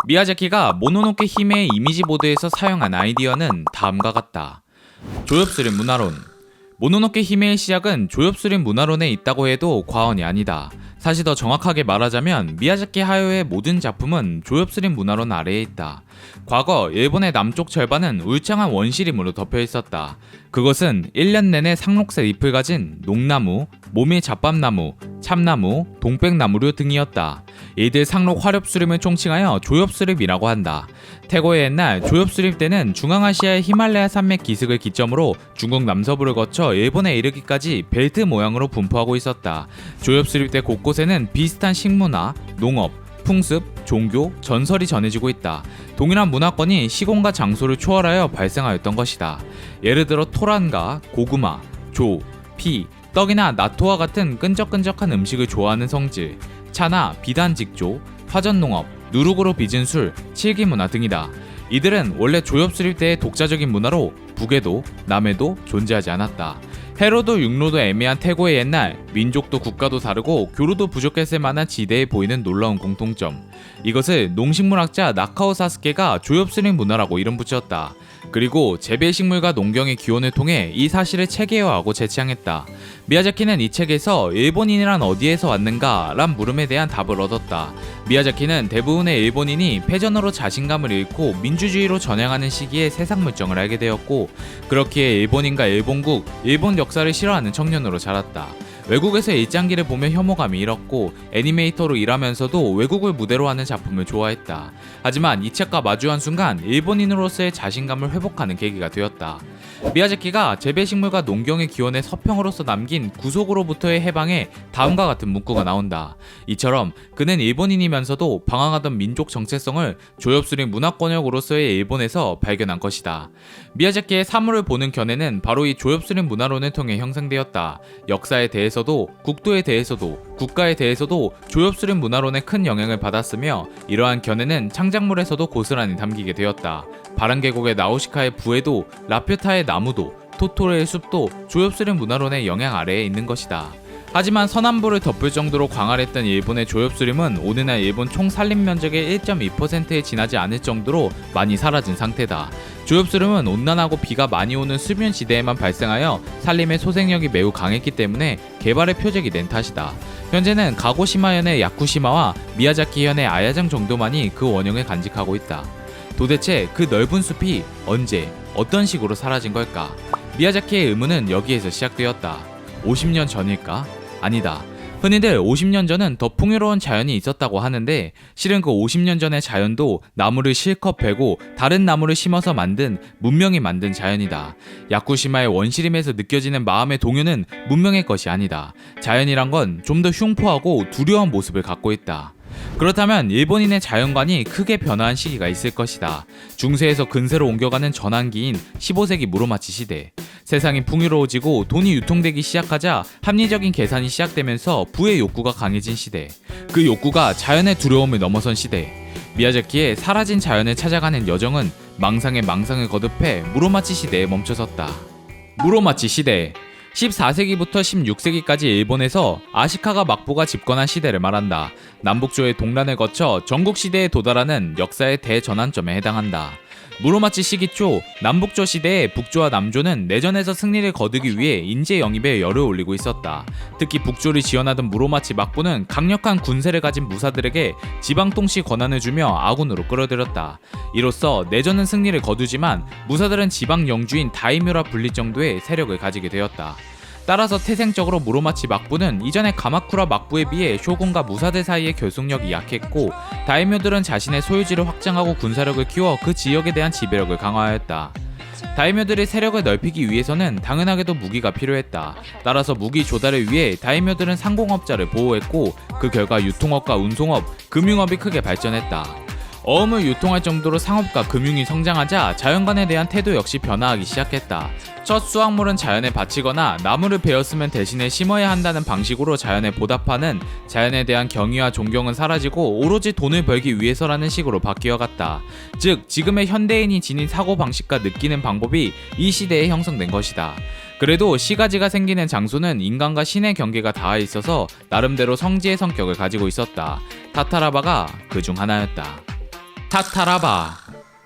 미야자키가 모노노케 히메의 이미지보드에서 사용한 아이디어는 다음과 같다. 조엽수린 문화론. 모노노케 히메의 시작은 조엽수린 문화론에 있다고 해도 과언이 아니다. 사실 더 정확하게 말하자면 미야자키 하야오의 모든 작품은 조엽수린 문화론 아래에 있다. 과거 일본의 남쪽 절반은 울창한 원시림으로 덮여 있었다. 그것은 1년 내내 상록색 잎을 가진 농나무, 모밀 잡밥나무, 참나무, 동백나무류 등이었다. 이들 상록 화렵수림을 총칭하여 조엽수림이라고 한다. 태고의 옛날 조엽수림 때는 중앙아시아의 히말라야 산맥 기슭을 기점으로 중국 남서부를 거쳐 일본에 이르기까지 벨트 모양으로 분포하고 있었다. 조엽수림 때 곳곳에는 비슷한 식문화, 농업, 풍습, 종교, 전설이 전해지고 있다. 동일한 문화권이 시공과 장소를 초월하여 발생하였던 것이다. 예를 들어 토란과 고구마, 조, 피, 떡이나 나토와 같은 끈적끈적한 음식을 좋아하는 성질, 차나 비단직조, 화전농업, 누룩으로 빚은 술, 칠기문화 등이다. 이들은 원래 조엽수립 때의 독자적인 문화로 북에도 남에도 존재하지 않았다. 해로도 육로도 애매한 태고의 옛날, 민족도 국가도 다르고 교류도 부족했을 만한 지대에 보이는 놀라운 공통점. 이것을 농식물학자 나카오 사스케가 조엽수립 문화라고 이름 붙였다. 그리고 재배식물과 농경의 기원을 통해 이 사실을 체계화하고 재창했다. 미야자키는 이 책에서 일본인이란 어디에서 왔는가? 란 물음에 대한 답을 얻었다. 미야자키는 대부분의 일본인이 패전으로 자신감을 잃고 민주주의로 전향하는 시기에 세상 물정을 알게 되었고, 그렇기에 일본인과 일본국, 일본 역사를 싫어하는 청년으로 자랐다. 외국에서 일장기를 보며 혐오감이 일었고 애니메이터로 일하면서도 외국을 무대로 하는 작품을 좋아했다. 하지만 이 책과 마주한 순간 일본인으로서의 자신감을 회복하는 계기가 되었다. 미야자키가 재배식물과 농경의 기원의 서평으로서 남긴 구속으로부터의 해방에 다음과 같은 문구가 나온다. 이처럼 그는 일본인이면서도 방황하던 민족 정체성을 조엽수린 문화권역으로서의 일본에서 발견한 것이다. 미야자키의 사물을 보는 견해는 바로 이 조엽수린 문화론을 통해 형성되었다. 역사에 대해서도 국도에 대해서도 국가에 대해서도 조엽수린 문화론에 큰 영향을 받았으며, 이러한 견해는 창작물에서도 고스란히 담기게 되었다. 바람계곡의 나우시카의 부에도 라퓨타의 나무도 토토로의 숲도 조엽수린 문화론의 영향 아래에 있는 것이다. 하지만 서남부를 덮을 정도로 광활했던 일본의 조엽수림은 오늘날 일본 총 산림 면적의 1.2%에 지나지 않을 정도로 많이 사라진 상태다. 조엽수림은 온난하고 비가 많이 오는 수면 지대에만 발생하여 산림의 소생력이 매우 강했기 때문에 개발의 표적이 된 탓이다. 현재는 가고시마현의 야쿠시마와 미야자키현의 아야장 정도만이 그 원형을 간직하고 있다. 도대체 그 넓은 숲이 언제, 어떤 식으로 사라진 걸까? 미야자키의 의문은 여기에서 시작되었다. 50년 전일까? 아니다. 흔히들 50년 전은 더 풍요로운 자연이 있었다고 하는데, 실은 그 50년 전의 자연도 나무를 실컷 베고 다른 나무를 심어서 만든, 문명이 만든 자연이다. 야쿠시마의 원시림에서 느껴지는 마음의 동요는 문명의 것이 아니다. 자연이란 건 좀 더 흉포하고 두려운 모습을 갖고 있다. 그렇다면 일본인의 자연관이 크게 변화한 시기가 있을 것이다. 중세에서 근세로 옮겨가는 전환기인 15세기 무로마치 시대. 세상이 풍요로워지고 돈이 유통되기 시작하자 합리적인 계산이 시작되면서 부의 욕구가 강해진 시대. 그 욕구가 자연의 두려움을 넘어선 시대. 미야자키의 사라진 자연을 찾아가는 여정은 망상에 망상을 거듭해 무로마치 시대에 멈춰섰다. 무로마치 시대. 14세기부터 16세기까지 일본에서 아시카가 막부가 집권한 시대를 말한다. 남북조의 동란을 거쳐 전국시대에 도달하는 역사의 대전환점에 해당한다. 무로마치 시기 초 남북조 시대에 북조와 남조는 내전에서 승리를 거두기 위해 인재 영입에 열을 올리고 있었다. 특히 북조를 지원하던 무로마치 막부는 강력한 군세를 가진 무사들에게 지방통치 권한을 주며 아군으로 끌어들였다. 이로써 내전은 승리를 거두지만 무사들은 지방 영주인 다이묘라 불릴 정도의 세력을 가지게 되었다. 따라서 태생적으로 무로마치 막부는 이전의 가마쿠라 막부에 비해 쇼군과 무사들 사이의 결속력이 약했고, 다이묘들은 자신의 소유지를 확장하고 군사력을 키워 그 지역에 대한 지배력을 강화하였다. 다이묘들의 세력을 넓히기 위해서는 당연하게도 무기가 필요했다. 따라서 무기 조달을 위해 다이묘들은 상공업자를 보호했고, 그 결과 유통업과 운송업, 금융업이 크게 발전했다. 어음을 유통할 정도로 상업과 금융이 성장하자 자연관에 대한 태도 역시 변화하기 시작했다. 첫 수확물은 자연에 바치거나 나무를 베었으면 대신에 심어야 한다는 방식으로 자연에 보답하는, 자연에 대한 경의와 존경은 사라지고 오로지 돈을 벌기 위해서라는 식으로 바뀌어갔다. 즉 지금의 현대인이 지닌 사고방식과 느끼는 방법이 이 시대에 형성된 것이다. 그래도 시가지가 생기는 장소는 인간과 신의 경계가 닿아 있어서 나름대로 성지의 성격을 가지고 있었다. 타타라바가 그 중 하나였다. 타타라바.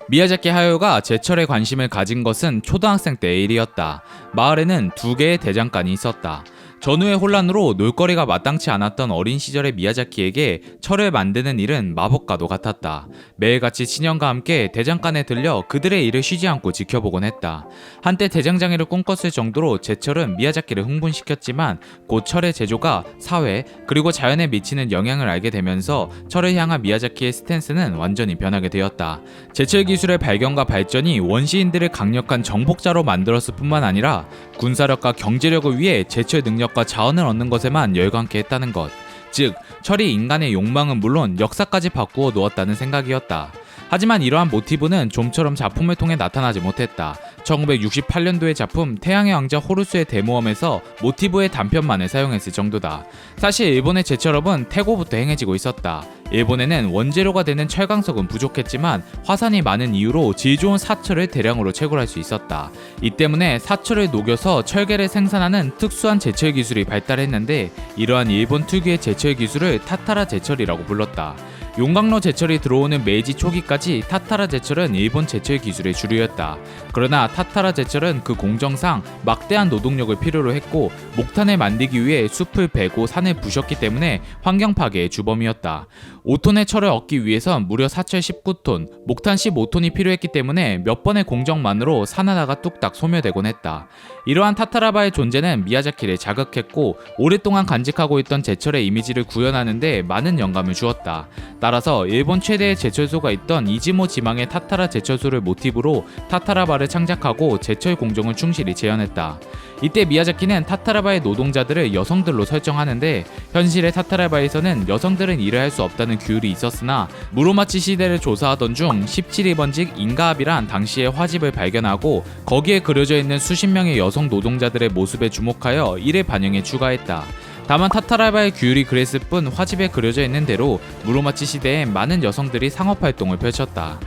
미야자키 하야오가 제철에 관심을 가진 것은 초등학생 때의 일이었다. 마을에는 2개의 대장간이 있었다. 전후의 혼란으로 놀거리가 마땅치 않았던 어린 시절의 미야자키에게 철을 만드는 일은 마법과도 같았다. 매일같이 친형과 함께 대장간에 들려 그들의 일을 쉬지 않고 지켜보곤 했다. 한때 대장장이를 꿈꿨을 정도로 제철은 미야자키를 흥분시켰지만 곧 철의 제조가 사회 그리고 자연에 미치는 영향을 알게 되면서 철을 향한 미야자키의 스탠스는 완전히 변하게 되었다. 제철 기술의 발견과 발전이 원시인들을 강력한 정복자로 만들었을 뿐만 아니라 군사력과 경제력을 위해 제철 능력과 자원을 얻는 것에만 열광케 했다는 것. 즉, 철이 인간의 욕망은 물론 역사까지 바꾸어 놓았다는 생각이었다. 하지만 이러한 모티브는 좀처럼 작품을 통해 나타나지 못했다. 1968년도의 작품 태양의 왕자 호루스의 대모험에서 모티브의 단편만을 사용했을 정도다. 사실 일본의 제철업은 태고부터 행해지고 있었다. 일본에는 원재료가 되는 철강석은 부족했지만 화산이 많은 이유로 질 좋은 사철을 대량으로 채굴할 수 있었다. 이 때문에 사철을 녹여서 철계를 생산하는 특수한 제철 기술이 발달했는데 이러한 일본 특유의 제철 기술을 타타라 제철이라고 불렀다. 용광로 제철이 들어오는 메이지 초기까지 타타라 제철은 일본 제철 기술의 주류였다. 그러나 타타라 제철은 그 공정상 막대한 노동력을 필요로 했고 목탄을 만들기 위해 숲을 베고 산을 부셨기 때문에 환경 파괴의 주범이었다. 5톤의 철을 얻기 위해선 무려 사철 19톤, 목탄 15톤이 필요했기 때문에 몇 번의 공정만으로 산 하나가 뚝딱 소멸되곤 했다. 이러한 타타라바의 존재는 미야자키를 자극했고 오랫동안 간직하고 있던 제철의 이미지를 구현하는데 많은 영감을 주었다. 따라서 일본 최대의 제철소가 있던 이즈모 지방의 타타라 제철소를 모티브로 타타라바를 창작하고 제철 공정을 충실히 재현했다. 이때 미야자키는 타타라바의 노동자들을 여성들로 설정하는데 현실의 타타라바에서는 여성들은 일을 할 수 없다는 규율이 있었으나 무로마치 시대를 조사하던 중 17일번직 인가합이란 당시의 화집을 발견하고 거기에 그려져 있는 수십 명의 여성 노동자들의 모습에 주목하여 이를 반영해 추가했다. 다만 타타라바의 규율이 그랬을 뿐 화집에 그려져 있는 대로 무로마치 시대엔 많은 여성들이 상업활동을 펼쳤다.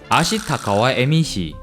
아시타카와 에미시.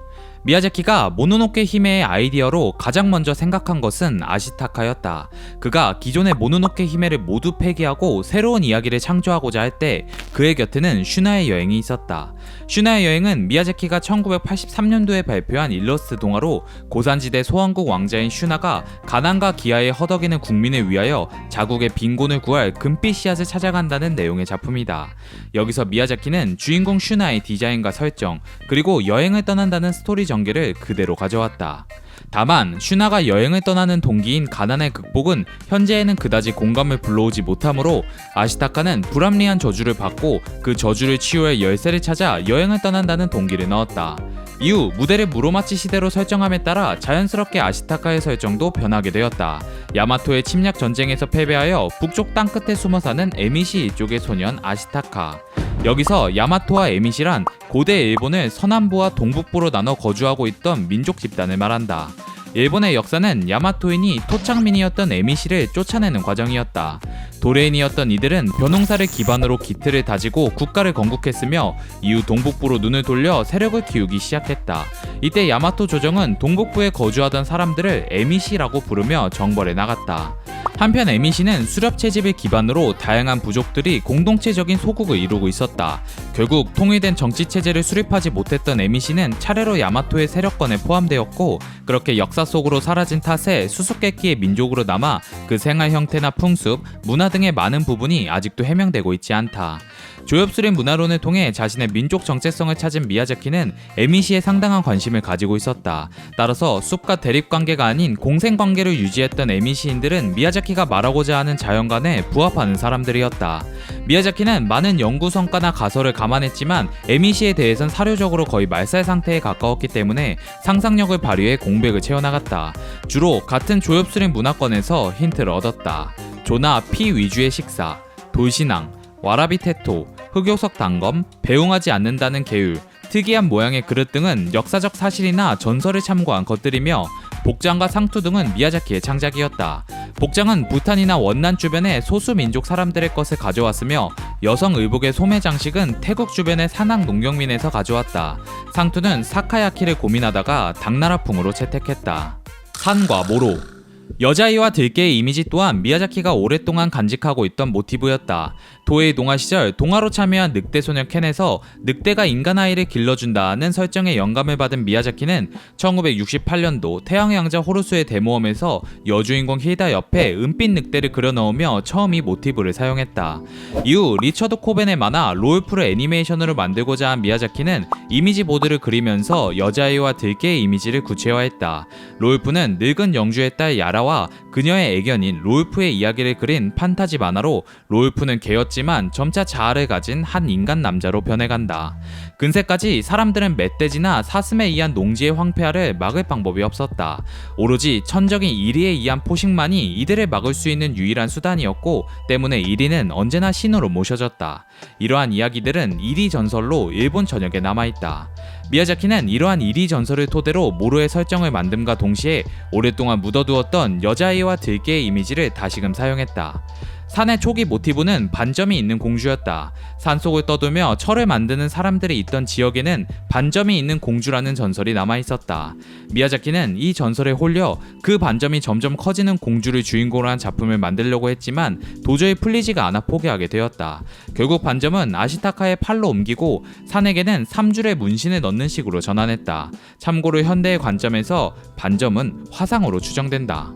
미야자키가 모노노케 히메의 아이디어로 가장 먼저 생각한 것은 아시타카였다. 그가 기존의 모노노케 히메를 모두 폐기하고 새로운 이야기를 창조하고자 할 때 그의 곁에는 슈나의 여행이 있었다. 슈나의 여행은 미야자키가 1983년도에 발표한 일러스트 동화로 고산지대 소왕국 왕자인 슈나가 가난과 기아에 허덕이는 국민을 위하여 자국의 빈곤을 구할 금빛 씨앗을 찾아간다는 내용의 작품이다. 여기서 미야자키는 주인공 슈나의 디자인과 설정 그리고 여행을 떠난다는 스토리 전개를 그대로 가져왔다. 다만 슈나가 여행을 떠나는 동기인 가난의 극복은 현재에는 그다지 공감을 불러오지 못하므로 아시타카는 불합리한 저주를 받고 그 저주를 치유할 열쇠를 찾아 여행을 떠난다는 동기를 넣었다. 이후 무대를 무로마치 시대로 설정함에 따라 자연스럽게 아시타카의 설정도 변하게 되었다. 야마토의 침략 전쟁에서 패배하여 북쪽 땅끝에 숨어 사는 에미시 일족의 소년 아시타카. 여기서 야마토와 에미시란 고대 일본을 서남부와 동북부로 나눠 거주하고 있던 민족 집단을 말한다. 일본의 역사는 야마토인이 토착민이었던 에미시를 쫓아내는 과정이었다. 도레인이었던 이들은 벼농사를 기반으로 기틀을 다지고 국가를 건국했으며 이후 동북부로 눈을 돌려 세력을 키우기 시작했다. 이때 야마토 조정은 동북부에 거주하던 사람들을 에미시라고 부르며 정벌해 나갔다. 한편 에미시는 수렵 채집을 기반으로 다양한 부족들이 공동체적인 소국을 이루고 있었다. 결국 통일된 정치 체제를 수립하지 못했던 에미시는 차례로 야마토의 세력권에 포함되었고 그렇게 역사 속으로 사라진 탓에 수수께끼의 민족으로 남아 그 생활 형태나 풍습, 문화 등의 많은 부분이 아직도 해명되고 있지 않다. 조엽술의 문화론을 통해 자신의 민족 정체성을 찾은 미야자키는 에미시에 상당한 관심을 가지고 있었다. 따라서 숲과 대립관계가 아닌 공생관계를 유지했던 에미시인들은 미야자키가 말하고자 하는 자연관에 부합하는 사람들이었다. 미야자키는 많은 연구 성과나 가설을 감안했지만 에미시에 대해선 사료적으로 거의 말살 상태에 가까웠기 때문에 상상력을 발휘해 공백을 채워나갔다. 주로 같은 조엽술의 문화권에서 힌트를 얻었다. 조나 피 위주의 식사, 돌신앙, 와라비 테토, 흑요석 단검, 배웅하지 않는다는 계율, 특이한 모양의 그릇 등은 역사적 사실이나 전설을 참고한 것들이며 복장과 상투 등은 미야자키의 창작이었다. 복장은 부탄이나 원난 주변의 소수 민족 사람들의 것을 가져왔으며 여성 의복의 소매 장식은 태국 주변의 산악 농경민에서 가져왔다. 상투는 사카야키를 고민하다가 당나라풍으로 채택했다. 산과 모로. 여자아이와 들개의 이미지 또한 미야자키가 오랫동안 간직하고 있던 모티브였다. 도에이 동화 시절 동화로 참여한 늑대 소녀 켄에서 늑대가 인간 아이를 길러준다는 설정에 영감을 받은 미야자키는 1968년도 태양왕자 호루스의 대모험에서 여주인공 힐다 옆에 은빛 늑대를 그려 넣으며 처음 이 모티브를 사용했다. 이후 리처드 코벤의 만화 롤프를 애니메이션으로 만들고자 한 미야자키는 이미지 보드를 그리면서 여자아이와 들개의 이미지를 구체화했다. 롤프는 늙은 영주의 딸 야라와 그녀의 애견인 롤프의 이야기를 그린 판타지 만화로 롤프는 개였지만 점차 자아를 가진 한 인간 남자로 변해간다. 근세까지 사람들은 멧돼지나 사슴에 의한 농지의 황폐화를 막을 방법이 없었다. 오로지 천적인 이리에 의한 포식만이 이들을 막을 수 있는 유일한 수단이었고 때문에 이리는 언제나 신으로 모셔졌다. 이러한 이야기들은 이리 전설로 일본 전역에 남아있다. 미야자키는 이러한 이리 전설을 토대로 모로의 설정을 만듦과 동시에 오랫동안 묻어두었던 여자아이와 들개의 이미지를 다시금 사용했다. 산의 초기 모티브는 반점이 있는 공주였다. 산속을 떠돌며 철을 만드는 사람들이 있던 지역에는 반점이 있는 공주라는 전설이 남아있었다. 미야자키는 이 전설에 홀려 그 반점이 점점 커지는 공주를 주인공으로 한 작품을 만들려고 했지만 도저히 풀리지가 않아 포기하게 되었다. 결국 반점은 아시타카의 팔로 옮기고 산에게는 3줄의 문신을 넣는 식으로 전환했다. 참고로 현대의 관점에서 반점은 화상으로 추정된다.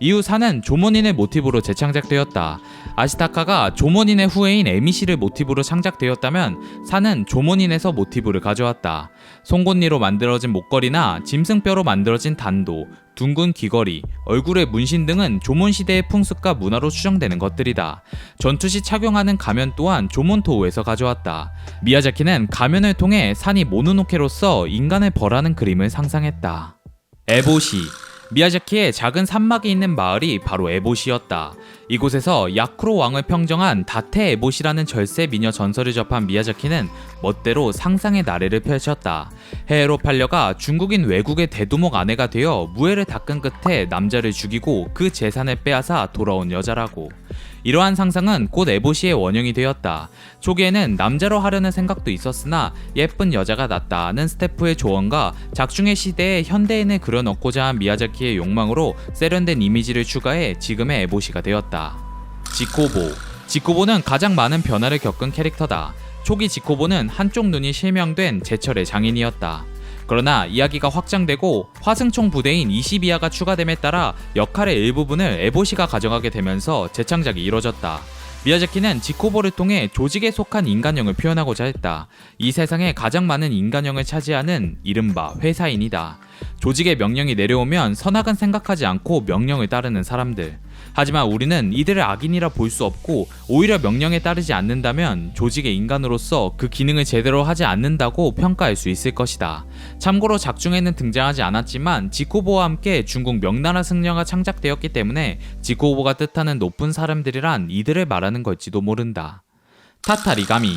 이후 산은 조모닌의 모티브로 재창작되었다. 아시타카가 조모닌의 후예인 에미시를 모티브로 창작되었다면 산은 조모닌에서 모티브를 가져왔다. 송곳니로 만들어진 목걸이나 짐승뼈로 만들어진 단도, 둥근 귀걸이, 얼굴의 문신 등은 조몬 시대의 풍습과 문화로 추정되는 것들이다. 전투 시 착용하는 가면 또한 조몬 토우에서 가져왔다. 미야자키는 가면을 통해 산이 모노노케로서 인간을 벌하는 그림을 상상했다. 에보시 미야자키의 작은 산막이 있는 마을이 바로 에보시였다. 이곳에서 야쿠로 왕을 평정한 다테 에보시라는 절세 미녀 전설을 접한 미야자키는 멋대로 상상의 나래를 펼쳤다. 해외로 팔려가 중국인 외국의 대두목 아내가 되어 무해를 닦은 끝에 남자를 죽이고 그 재산을 빼앗아 돌아온 여자라고. 이러한 상상은 곧 에보시의 원형이 되었다. 초기에는 남자로 하려는 생각도 있었으나 예쁜 여자가 낫다는 스태프의 조언과 작중의 시대에 현대인을 그려넣고자 한 미야자키의 욕망으로 세련된 이미지를 추가해 지금의 에보시가 되었다. 지코보는 가장 많은 변화를 겪은 캐릭터다. 초기 지코보는 한쪽 눈이 실명된 제철의 장인이었다. 그러나 이야기가 확장되고 화승총 부대인 22화가 추가됨에 따라 역할의 일부분을 에보시가 가져가게 되면서 재창작이 이뤄졌다. 미야자키는 지코보를 통해 조직에 속한 인간형을 표현하고자 했다. 이 세상에 가장 많은 인간형을 차지하는 이른바 회사인이다. 조직의 명령이 내려오면 선악은 생각하지 않고 명령을 따르는 사람들. 하지만 우리는 이들을 악인이라 볼 수 없고 오히려 명령에 따르지 않는다면 조직의 인간으로서 그 기능을 제대로 하지 않는다고 평가할 수 있을 것이다. 참고로 작중에는 등장하지 않았지만 지코보와 함께 중국 명나라 승려가 창작되었기 때문에 지코보가 뜻하는 높은 사람들이란 이들을 말하는 걸지도 모른다. 타타리가미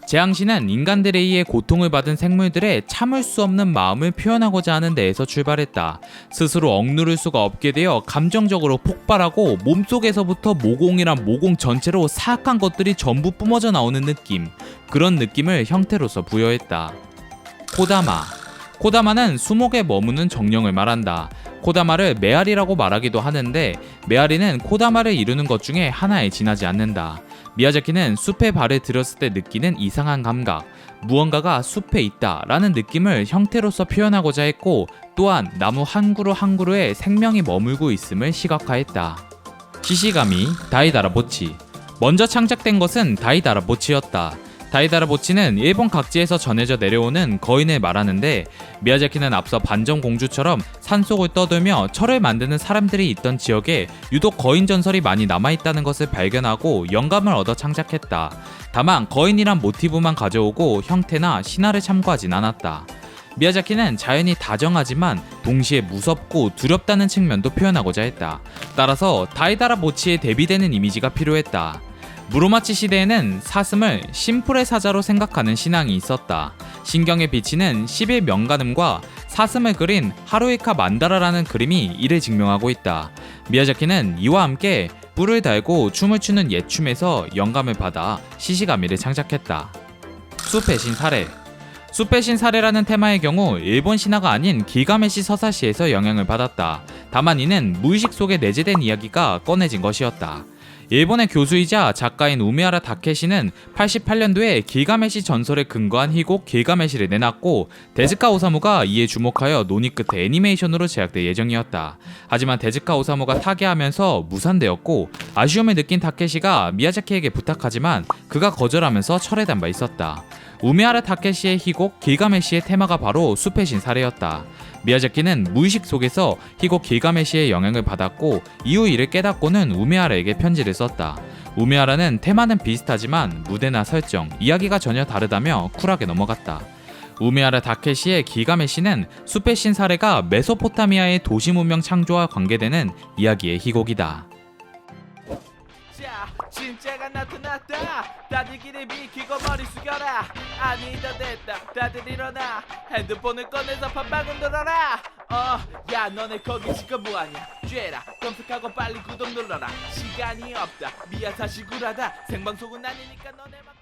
재앙시는 인간들에 의해 고통을 받은 생물들의 참을 수 없는 마음을 표현하고자 하는 데에서 출발했다. 스스로 억누를 수가 없게 되어 감정적으로 폭발하고 몸속에서부터 모공이란 모공 전체로 사악한 것들이 전부 뿜어져 나오는 느낌, 그런 느낌을 형태로서 부여했다. 코다마는 수목에 머무는 정령을 말한다. 코다마를 메아리라고 말하기도 하는데 메아리는 코다마를 이루는 것 중에 하나에 지나지 않는다. 미야자키는 숲에 발을 들였을 때 느끼는 이상한 감각, 무언가가 숲에 있다 라는 느낌을 형태로서 표현하고자 했고 또한 나무 한 그루 한 그루에 생명이 머물고 있음을 시각화했다. 시시가미 다이다라보치 먼저 창작된 것은 다이다라보치였다. 다이다라보치는 일본 각지에서 전해져 내려오는 거인을 말하는데 미야자키는 앞서 반점 공주처럼 산속을 떠돌며 철을 만드는 사람들이 있던 지역에 유독 거인 전설이 많이 남아있다는 것을 발견하고 영감을 얻어 창작했다. 다만 거인이란 모티브만 가져오고 형태나 신화를 참고하진 않았다. 미야자키는 자연이 다정하지만 동시에 무섭고 두렵다는 측면도 표현하고자 했다. 따라서 다이다라보치에 대비되는 이미지가 필요했다. 무로마치 시대에는 사슴을 심플의 사자로 생각하는 신앙이 있었다. 신경에 비치는 11명간음과 사슴을 그린 하루이카 만다라라는 그림이 이를 증명하고 있다. 미야자키는 이와 함께 뿔을 달고 춤을 추는 옛춤에서 영감을 받아 시시가미를 창작했다. 숲의 신 사례 숲의 신 사례라는 테마의 경우 일본 신화가 아닌 길가메시 서사시에서 영향을 받았다. 다만 이는 무의식 속에 내재된 이야기가 꺼내진 것이었다. 일본의 교수이자 작가인 우미하라 다케시는 88년도에 길가메시 전설에 근거한 희곡 길가메시를 내놨고 데즈카 오사무가 이에 주목하여 논의 끝에 애니메이션으로 제작될 예정이었다. 하지만 데즈카 오사무가 타계하면서 무산되었고 아쉬움을 느낀 다케시가 미야자키에게 부탁하지만 그가 거절하면서 철회된 바 있었다. 우미하라 다케시의 희곡 길가메시의 테마가 바로 숲의 신 사례였다. 미야자키는 무의식 속에서 희곡 길가메시의 영향을 받았고 이후 이를 깨닫고는 우미하라에게 편지를 썼다. 우미하라는 테마는 비슷하지만 무대나 설정, 이야기가 전혀 다르다며 쿨하게 넘어갔다. 우미하라 다케시의 길가메시는 숲의 신 사례가 메소포타미아의 도시 문명 창조와 관계되는 이야기의 희곡이다. 진짜가 나타났다. 다들 길을 비키고 머리 숙여라. 아니다 됐다. 다들 일어나. 핸드폰을 꺼내서 판방을 들어라. 야 너네 거기 지금 뭐하냐. 죄라 검색하고 빨리 구독 눌러라. 시간이 없다. 미야 다시 구라다. 생방송은 아니니까 너네만